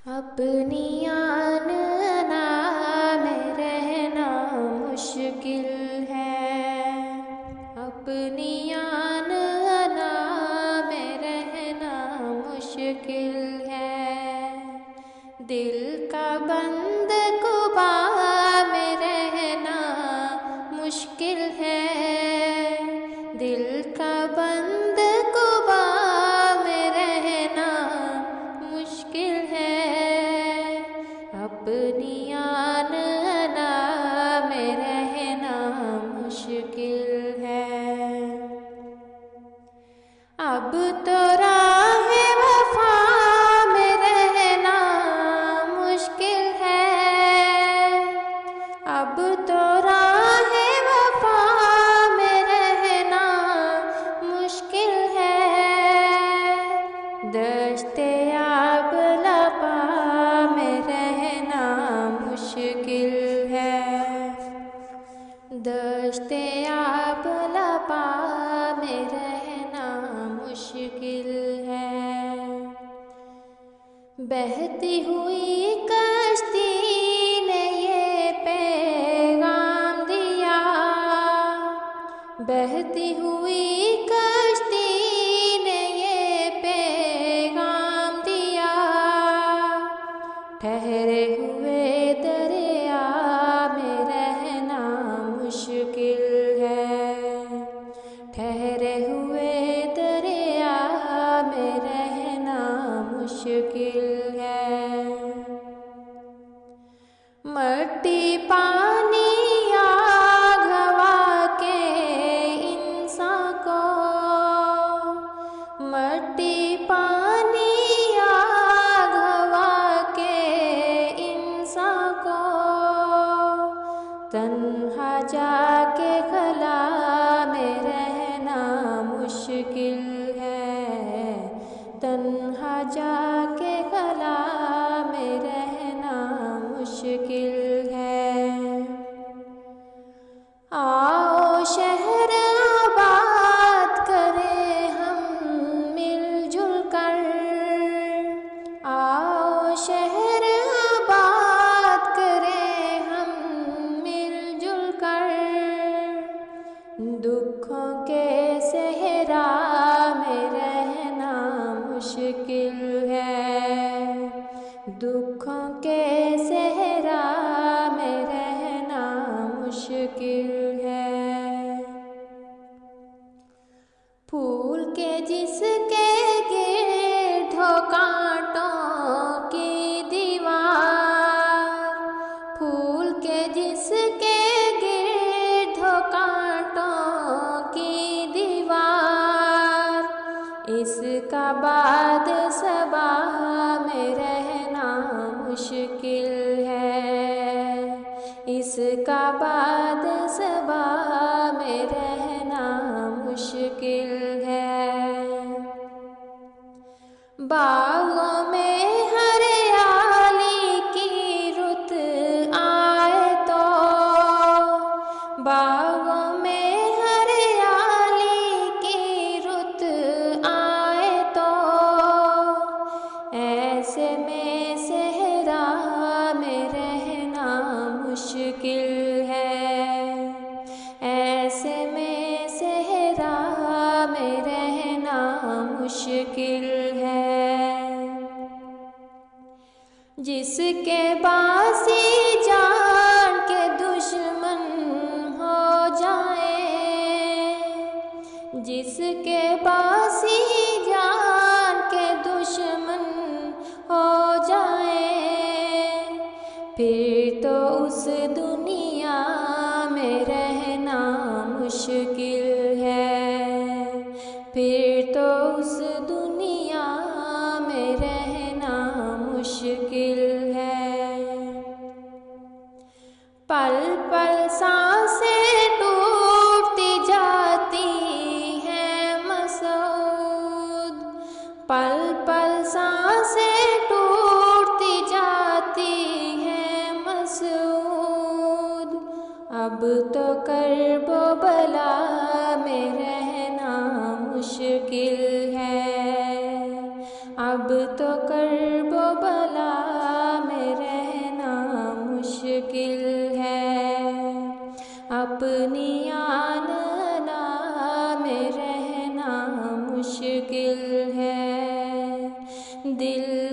अपनी आन में रहना मुश्किल है। अपनी आन में रहना मुश्किल है। दिल का बंद कुबा में रहना मुश्किल है। दिल का बंद कुबा में रहना मुश्किल है। अपनी आन में रहना मुश्किल है। अब तो राह वफा में रहना मुश्किल है। अब तो राह वफा में रहना मुश्किल है। दश्ते आब लपा में रहना मुश्किल है। दश्ते आब लपा में रहना मुश्किल है। बहती हुई कश्ती ने ये पैगाम दिया। बहती हुई कश्ती ने ये पैगाम दिया। ठहरे हुए दरिया में रहना मुश्किल है। ठहरे हुए दरिया में रहना मुश्किल है। मट्टी पानी आग हवा के इंसान को। मट्टी पानी आग हवा के इंसान को। तन्हा जाके खला में रहना मुश्किल है। तन्हा जाके खला में रहना मुश्किल है। आओ शहर आबाद करें हम मिलजुल कर। आओ शहर आबाद करें हम मिलजुल कर। दुखों के सहरा में रहना मुश्किल है। दुखों के सहरा में रहना मुश्किल है। फूल के जिसके गिर्द हो कांटों की दीवार। फूल के जिसके गिर्द हो कांटों की दीवार। इसका बाद सबा में रहना मुश्किल है। इसका बाद सबा में रहना मुश्किल है। बागों में हरियाली की रुत आए तो। बागों में हरियाली की रुत आए तो। ऐसे में सहरा में रहना मुश्किल है। ऐसे में सहरा में रहना मुश्किल है। जिसके बासी जान के दुश्मन हो जाए। जिसके बासी जान के दुश्मन हो जाए। फिर तो उस दुनिया में रहना मुश्किल है। फिर तो उस दुनिया में रहना मुश्किल है। पल पल सांसें टूटती जाती हैं मसूद। पल पल सांसें टूटती जाती हैं मसूद। अब तो कर्बो बला में रहना मुश्किल है। अब तो कर्बो बला अपनी आनना में रहना मुश्किल है। दिल